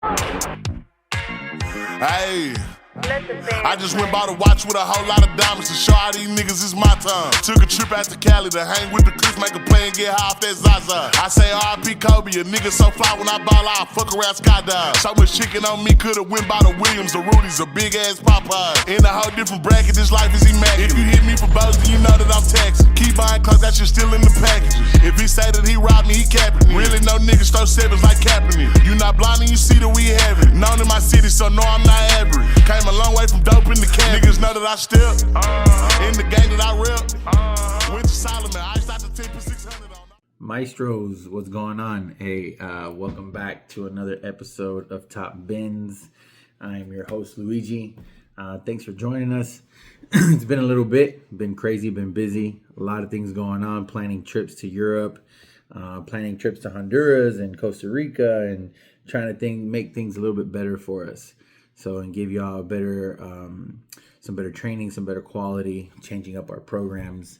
Hey, I just went bought a watch with a whole lot of diamonds to show all these niggas it's my time. Took a trip out to Cali to hang with the clips, make a play and get high off that Zaza. I say R.I.P. Kobe, a nigga so fly when I ball out, fuck around skydive. So much chicken on me, could've went by the Williams, the Rudy's, a big ass Popeye. In a whole different bracket, this life is immaculate. If you hit me for bows, then you know that I'm taxing. Keep buying clothes, that shit still in the packages. If he say that he robbed me, he capping me. Really no niggas throw sevens like Kaepernick. You not blind and you see that we have it. Known in my city, so no, I'm not average. Came a long way from dope in the can. Niggas know that I step in the game that I rep. Went to Solomon, I out the 10 for 600 on. Maestros, what's going on? Hey, welcome back to another episode of Top Bins. I am your host, Luigi. Thanks for joining us. It's been a little bit, been crazy, been busy. A lot of things going on, planning trips to Europe, planning trips to Honduras and Costa Rica, and trying to make things a little bit better for us. So, and give y'all some better training, some better quality, changing up our programs.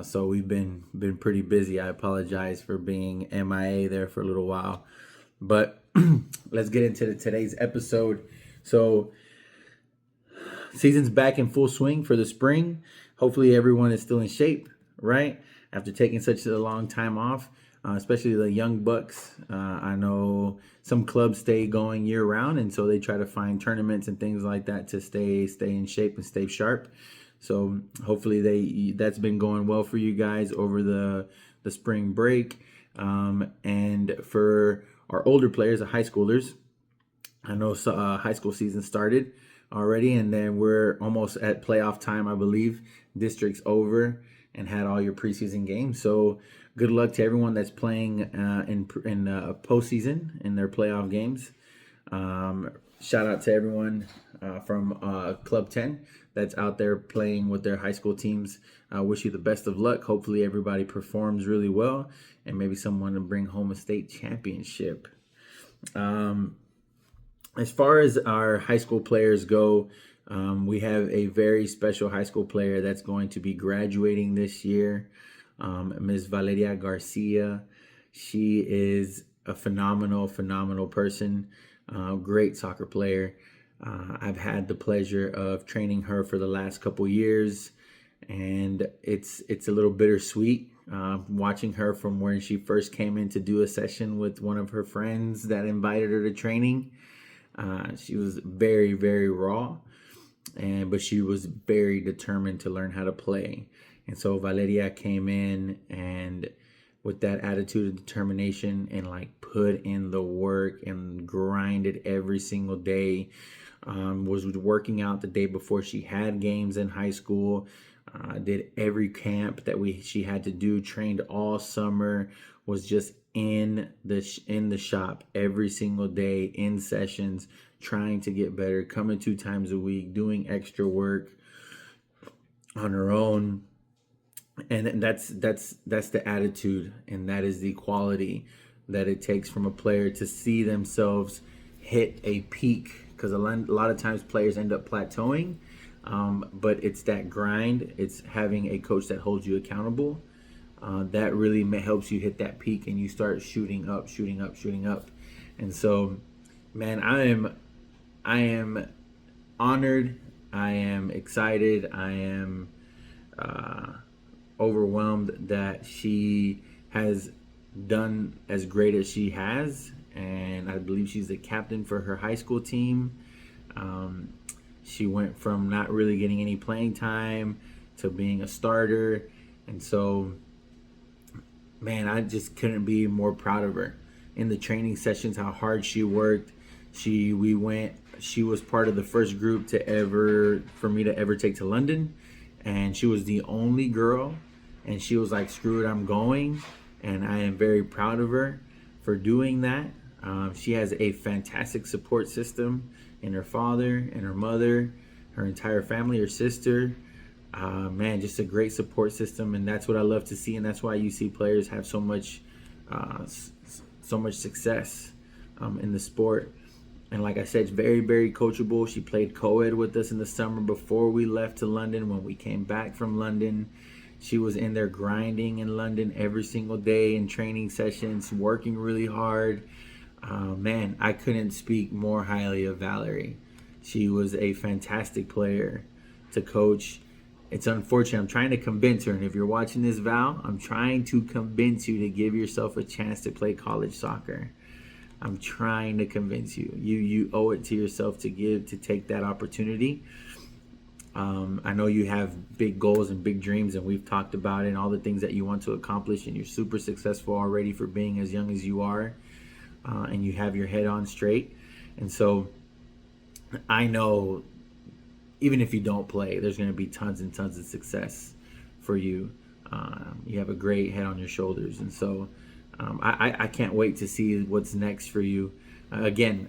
So we've been pretty busy. I apologize for being MIA there for a little while, but let's get into today's episode. So season's back in full swing for the spring. Hopefully everyone is still in shape, right? After taking such a long time off, especially the young bucks. I know some clubs stay going year round, and so they try to find tournaments and things like that to stay in shape and stay sharp. So hopefully that's been going well for you guys over the spring break. And for our older players, the high schoolers, I know high school season started already, and then we're almost at playoff time, I believe. District's over and had all your preseason games. So good luck to everyone that's playing in postseason in their playoff games. Shout out to everyone from Club 10 that's out there playing with their high school teams. I wish you the best of luck. Hopefully everybody performs really well, and maybe someone to bring home a state championship. As far as our high school players go, we have a very special high school player that's going to be graduating this year, Ms. Valeria Garcia. She is a phenomenal person, great soccer player. I've had the pleasure of training her for the last couple years, and it's a little bittersweet watching her from when she first came in to do a session with one of her friends that invited her to training. She was very, very raw, but she was very determined to learn how to play. And so Valeria came in and with that attitude of determination and put in the work and grinded every single day. Was working out the day before she had games in high school. Did every camp that she had to do. Trained all summer. Was just in the shop every single day, in sessions, trying to get better. Coming 2 times a week, doing extra work on her own. And that's the attitude, and that is the quality that it takes from a player to see themselves hit a peak. Because a lot of times players end up plateauing, but it's that grind. It's having a coach that holds you accountable. That really helps you hit that peak, and you start shooting up. And so, man, I am honored. I am excited. I am overwhelmed that she has done as great as she has, and I believe she's the captain for her high school team. She went from not really getting any playing time to being a starter, and so, man, I just couldn't be more proud of her. In the training sessions, how hard she worked. She was part of the first group for me to ever take to London, and she was the only girl, and she was like, screw it, I'm going. And I am very proud of her for doing that. She has a fantastic support system in her father and her mother, her entire family, her sister. Man, just a great support system, and that's what I love to see, and that's why you see players have so much success in the sport. And like I said, it's very, very coachable. She played co-ed with us in the summer before we left to London. When we came back from London, she was in there grinding in London every single day in training sessions, working really hard. Man, I couldn't speak more highly of Valerie. She was a fantastic player to coach. It's unfortunate. I'm trying to convince her, and if you're watching this, Val, I'm trying to convince you to give yourself a chance to play college soccer. I'm trying to convince you. You owe it to yourself to take that opportunity. I know you have big goals and big dreams, and we've talked about it and all the things that you want to accomplish, and you're super successful already for being as young as you are, and you have your head on straight. And so I know even if you don't play, there's going to be tons and tons of success for you. You have a great head on your shoulders, and so I can't wait to see what's next for you. Again,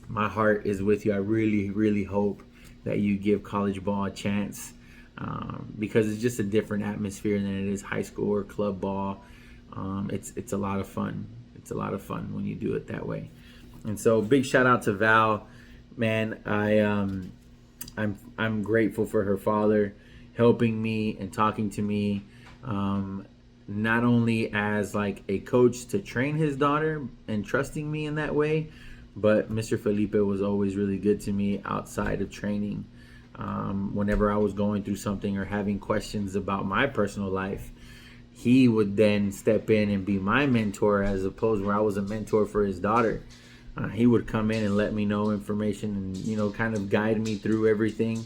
my heart is with you. I really, really hope that you give college ball a chance, because it's just a different atmosphere than it is high school or club ball. It's a lot of fun. It's a lot of fun when you do it that way. And so, big shout out to Val, man. I'm grateful for her father helping me and talking to me, not only as like a coach to train his daughter and trusting me in that way, but Mr. Felipe was always really good to me outside of training. Whenever I was going through something or having questions about my personal life, he would then step in and be my mentor, as opposed where I was a mentor for his daughter. He would come in and let me know information and, you know, kind of guide me through everything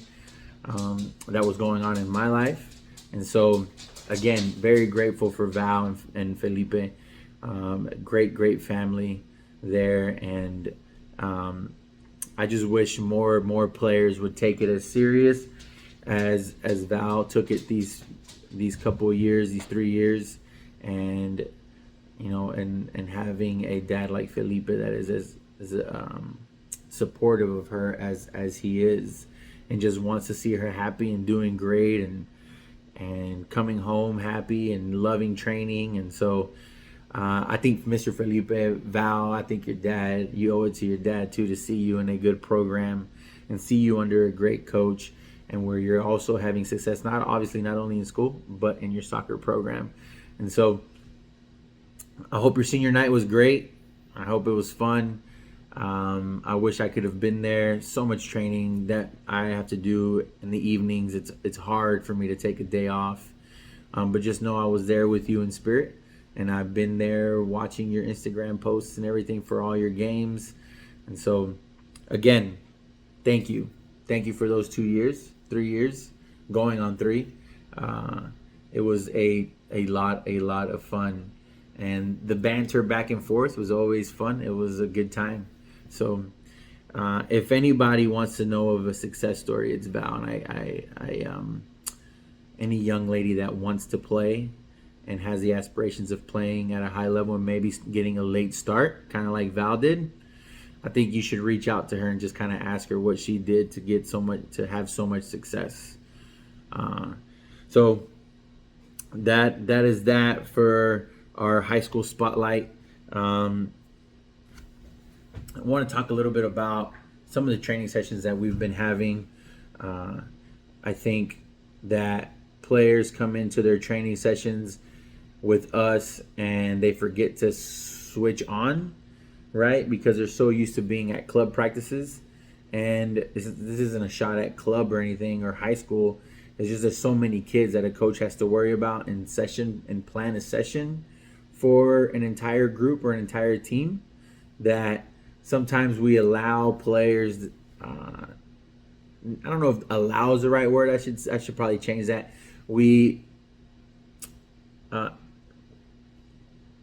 that was going on in my life. And so, again, very grateful for Val and Felipe. Great family there. And I just wish more players would take it as serious as Val took it these couple of years, these 3 years. And you know, and having a dad like Felipe that is as supportive of her as he is, and just wants to see her happy and doing great and coming home happy and loving training. And so I think Mr. Felipe, Val, I think you owe it to your dad too, to see you in a good program and see you under a great coach, and where you're also having success, not only in school, but in your soccer program. And so I hope your senior night was great. I hope it was fun. I wish I could have been there. So much training that I have to do in the evenings. It's hard for me to take a day off. But just know I was there with you in spirit. And I've been there watching your Instagram posts and everything for all your games. And so, again, thank you. Thank you for those 3 years, going on 3. It was a lot of fun. And the banter back and forth was always fun. It was a good time. So if anybody wants to know of a success story, it's Val. And any young lady that wants to play and has the aspirations of playing at a high level and maybe getting a late start, kind of like Val did, I think you should reach out to her and just kind of ask her what she did to get to have so much success. So that is that for our high school spotlight. I want to talk a little bit about some of the training sessions that we've been having. I think that players come into their training sessions with us and they forget to switch on, right? Because they're so used to being at club practices. And this isn't a shot at club or anything or high school. It's just there's so many kids that a coach has to worry about in session and plan a session for an entire group or an entire team, that sometimes we allow players, I don't know if allow is the right word. I should probably change that. We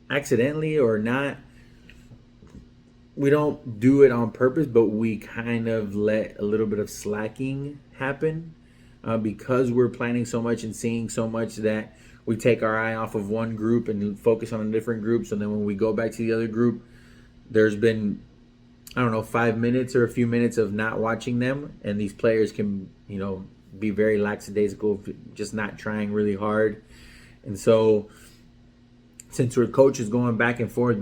accidentally or not, we don't do it on purpose, but we kind of let a little bit of slacking happen because we're planning so much and seeing so much, that we take our eye off of one group and focus on a different group. So then when we go back to the other group, there's been, 5 minutes or a few minutes of not watching them. And these players can, be very lackadaisical, just not trying really hard. And so since we're coaches going back and forth,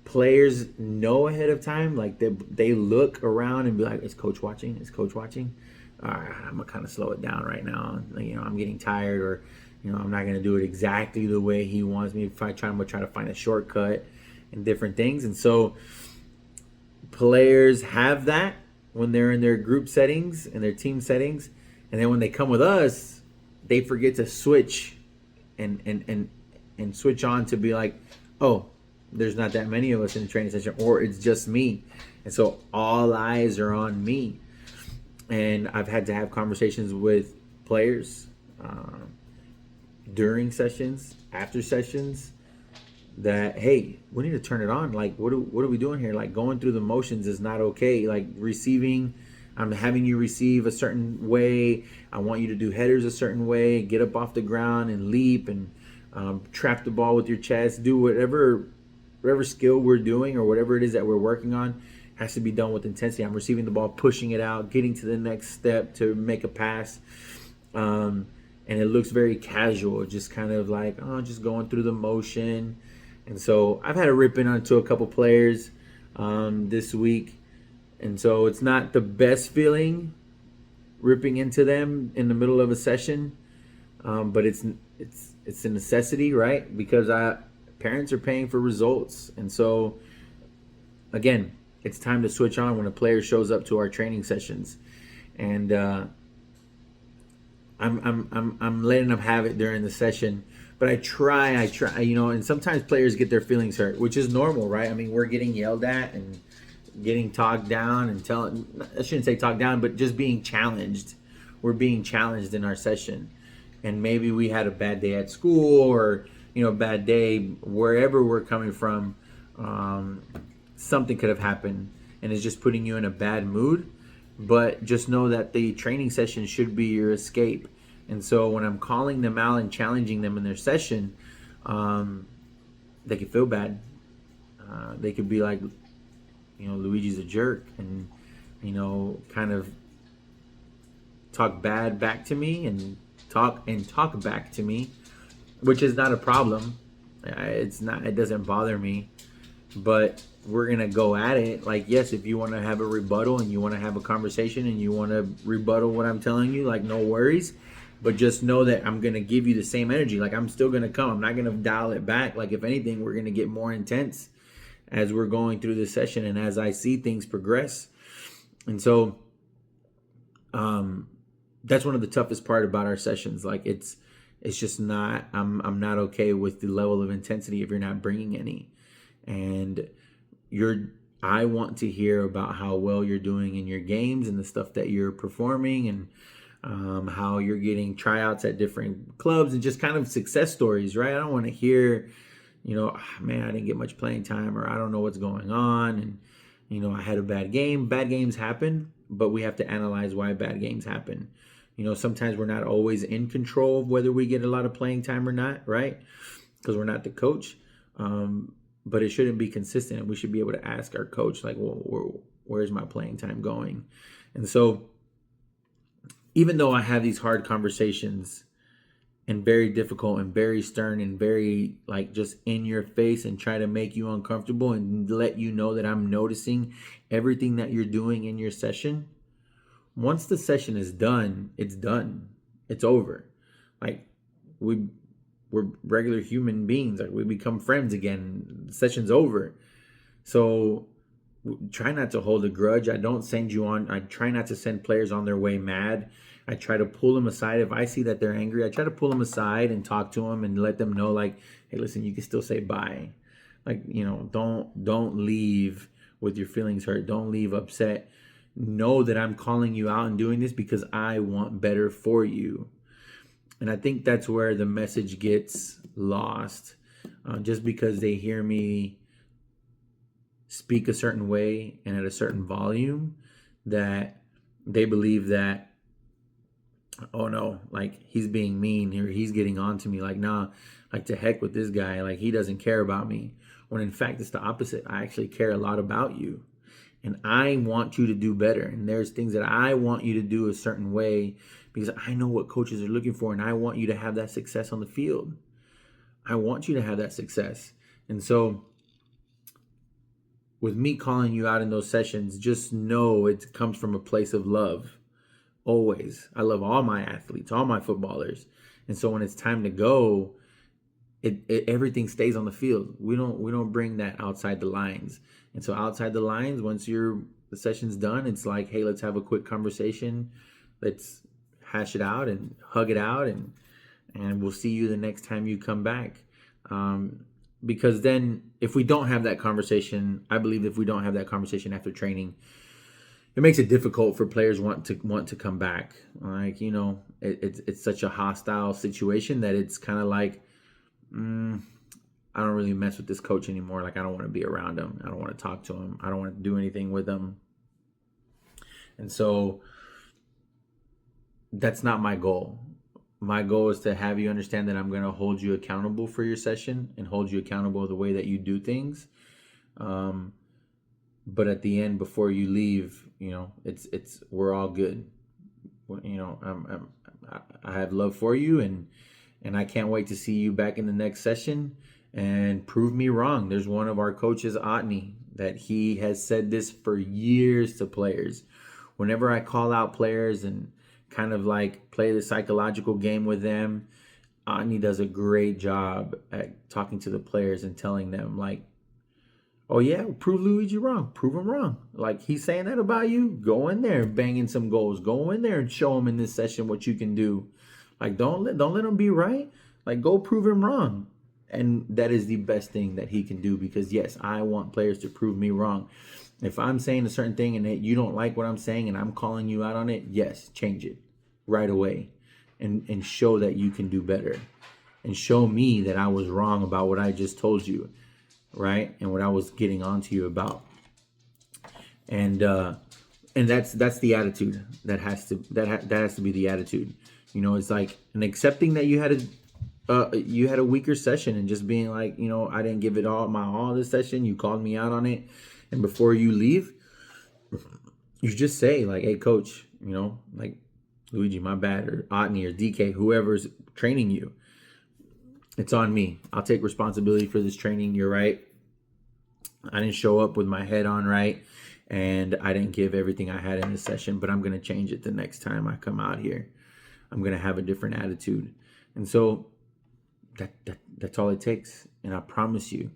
players know ahead of time, like they look around and be like, is coach watching? Is coach watching? All right, I'm going to kind of slow it down right now. I'm getting tired, or I'm not going to do it exactly the way he wants me. If I'm going to try to find a shortcut. and different things. And so players have that when they're in their group settings and their team settings, and then when they come with us, they forget to switch and switch on to be like, oh, there's not that many of us in the training session, or it's just me. And so all eyes are on me. And I've had to have conversations with players during sessions, after sessions, that, hey, we need to turn it on. Like, what are we doing here? Like, going through the motions is not okay. Like, receiving, I'm having you receive a certain way. I want you to do headers a certain way, get up off the ground and leap and trap the ball with your chest, do whatever skill we're doing or whatever it is that we're working on has to be done with intensity. I'm receiving the ball, pushing it out, getting to the next step to make a pass. And it looks very casual, just kind of like, oh, just going through the motion. And so I've had to rip in onto a couple players this week. And so it's not the best feeling ripping into them in the middle of a session. But it's a necessity, right? Because parents are paying for results. And so, again, it's time to switch on when a player shows up to our training sessions. And I'm letting them have it during the session. But I try, and sometimes players get their feelings hurt, which is normal, right? I mean, we're getting yelled at and getting talked down and I shouldn't say talked down, but just being challenged. We're being challenged in our session. And maybe we had a bad day at school or, a bad day wherever we're coming from. Something could have happened and it's just putting you in a bad mood. But just know that the training session should be your escape. And so when I'm calling them out and challenging them in their session, they could feel bad. They could be like, Luigi's a jerk and, kind of talk bad back to me and talk back to me, which is not a problem. It doesn't bother me, but we're going to go at it. Like, yes, if you want to have a rebuttal and you want to have a conversation and you want to rebuttal what I'm telling you, like, no worries. But just know that I'm going to give you the same energy. Like, I'm still going to come. I'm not going to dial it back. Like, if anything, we're going to get more intense as we're going through the session and as I see things progress. And so that's one of the toughest part about our sessions. Like, it's just not, I'm not okay with the level of intensity if you're not bringing any. And I want to hear about how well you're doing in your games and the stuff that you're performing and how you're getting tryouts at different clubs and just kind of success stories, right? I don't want to hear, man, I didn't get much playing time or I don't know what's going on. And, I had a bad game. Bad games happen, but we have to analyze why bad games happen. Sometimes we're not always in control of whether we get a lot of playing time or not, right? Because we're not the coach. But it shouldn't be consistent. We should be able to ask our coach, like, well, where's my playing time going? And so even though I have these hard conversations and very difficult and very stern and very like just in your face and try to make you uncomfortable and let you know that I'm noticing everything that you're doing in your session, once the session is done, it's done. It's over. Like, we're regular human beings. Like, we become friends again. The session's over. So try not to hold a grudge. I try not to send players on their way mad. I try to pull them aside. If I see that they're angry, I try to pull them aside and talk to them and let them know, like, hey, listen, you can still say bye. Like, don't leave with your feelings hurt. Don't leave upset. Know that I'm calling you out and doing this because I want better for you. And I think that's where the message gets lost. Just because they hear me speak a certain way and at a certain volume, that they believe that, oh no, like, he's being mean or he's getting on to me. Like, nah, like, to heck with this guy. Like, he doesn't care about me. When in fact, it's the opposite. I actually care a lot about you. And I want you to do better. And there's things that I want you to do a certain way because I know what coaches are looking for. And I want you to have that success on the field. I want you to have that success. And so with me calling you out in those sessions, just know it comes from a place of love. Always. I love all my athletes, all my footballers. And so when it's time to go, everything stays on the field. We don't bring that outside the lines. And so outside the lines, once the session's done, it's like, hey, let's have a quick conversation. Let's hash it out and hug it out, and we'll see you the next time you come back. Because then if we don't have that conversation, I believe if we don't have that conversation after training, it makes it difficult for players want to come back. Like, it's such a hostile situation that it's kind of like, I don't really mess with this coach anymore. Like, I don't want to be around him. I don't want to talk to him. I don't want to do anything with him. And so that's not my goal. My goal is to have you understand that I'm going to hold you accountable for your session and hold you accountable the way that you do things. But at the end, before you leave, we're all good. I have love for you, and I can't wait to see you back in the next session and prove me wrong. There's one of our coaches, Otney, that he has said this for years to players. Whenever I call out players and kind of like play the psychological game with them, Otney does a great job at talking to the players and telling them, like, oh yeah, prove Luigi wrong. Prove him wrong. Like, he's saying that about you. Go in there and bang in some goals. Go in there and show him in this session what you can do. Like, don't let him be right. Like, go prove him wrong. And that is the best thing that he can do, because yes, I want players to prove me wrong. If I'm saying a certain thing and you don't like what I'm saying and I'm calling you out on it, yes, change it right away and show that you can do better, and show me that I was wrong about what I just told you, right? And what I was getting onto you about. And that's the attitude that has to be the attitude. It's like an accepting that you had a weaker session and just being like, I didn't give it all this session. You called me out on it. And before you leave, you just say, like, hey, coach, like, Luigi, my bad, or Otney or DK, whoever's training you, it's on me. I'll take responsibility for this training. You're right. I didn't show up with my head on right, and I didn't give everything I had in this session, but I'm going to change it the next time I come out here. I'm going to have a different attitude. And so that's all it takes. And I promise you,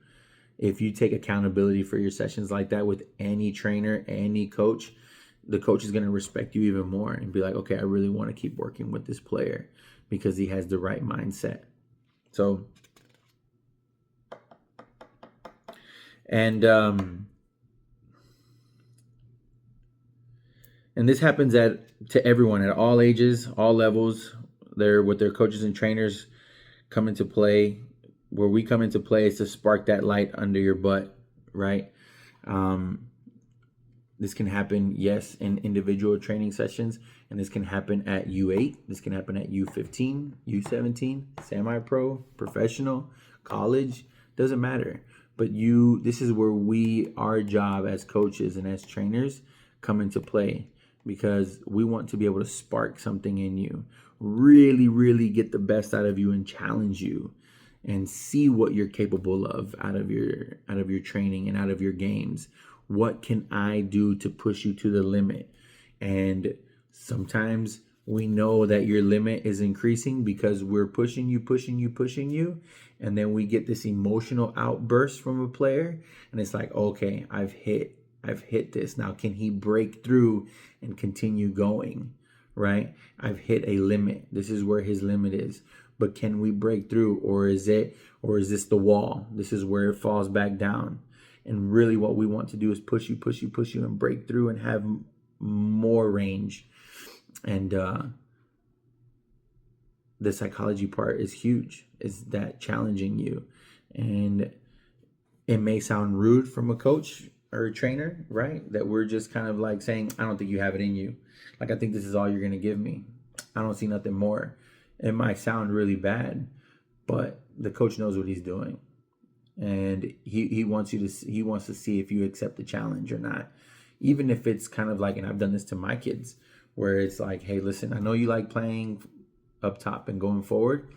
if you take accountability for your sessions like that with any trainer, any coach, the coach is going to respect you even more and be like, okay, I really want to keep working with this player because he has the right mindset. So, and this happens to everyone at all ages, all levels. They're with their coaches and trainers come into play. Where we come into play is to spark that light under your butt, right? This can happen, yes, in individual training sessions, and this can happen at U8. This can happen at U15, U17, semi-pro, professional, college, doesn't matter. But this is where our job as coaches and as trainers come into play, because we want to be able to spark something in you, really, really get the best out of you and challenge you and see what you're capable of out of your training and out of your games. What can I do to push you to the limit? And sometimes we know that your limit is increasing because we're pushing you. And then we get this emotional outburst from a player. And it's like, okay, I've hit this. Now, can he break through and continue going? Right? I've hit a limit. This is where his limit is. But can we break through? Or is this the wall? This is where it falls back down. And really what we want to do is push you and break through and have more range. And the psychology part is huge. Is that challenging you. And it may sound rude from a coach or a trainer, right? That we're just kind of like saying, I don't think you have it in you. Like, I think this is all you're going to give me. I don't see nothing more. It might sound really bad, but the coach knows what he's doing. And he wants to see if you accept the challenge or not. Even if it's kind of like, and I've done this to my kids, where it's like, hey, listen, I know you like playing up top and going forward.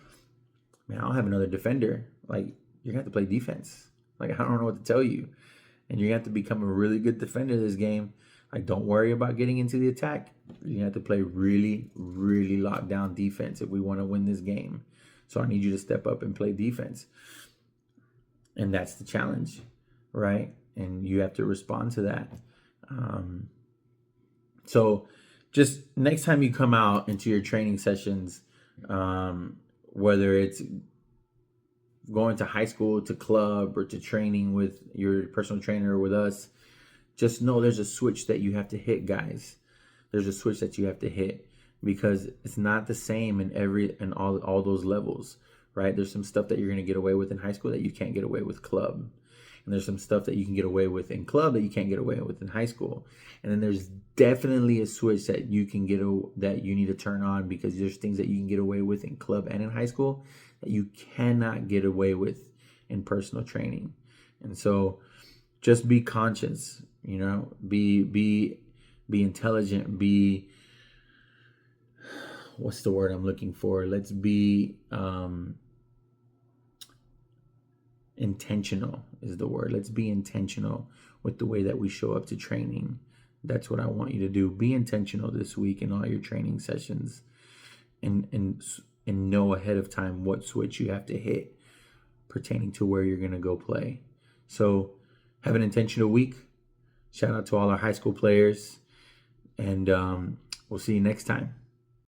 Man, I don't have another defender. Like, you're going to have to play defense. Like, I don't know what to tell you. And you're going to have to become a really good defender this game. Like, don't worry about getting into the attack. You're going to have to play really, really locked down defense if we want to win this game. So I need you to step up and play defense. And that's the challenge, right? And you have to respond to that. So just next time you come out into your training sessions, whether it's going to high school, to club, or to training with your personal trainer or with us, just know there's a switch that you have to hit, guys. There's a switch that you have to hit, because it's not the same in all those levels, right? There's some stuff that you're going to get away with in high school that you can't get away with club. And there's some stuff that you can get away with in club that you can't get away with in high school. And then there's definitely a switch that you can that you need to turn on, because there's things that you can get away with in club and in high school that you cannot get away with in personal training. And so just be conscious, be intelligent, what's the word I'm looking for? Let's be intentional is the word. Let's be intentional with the way that we show up to training. That's what I want you to do. Be intentional this week in all your training sessions, and know ahead of time what switch you have to hit pertaining to where you're going to go play. So have an intentional week. Shout out to all our high school players, and we'll see you next time.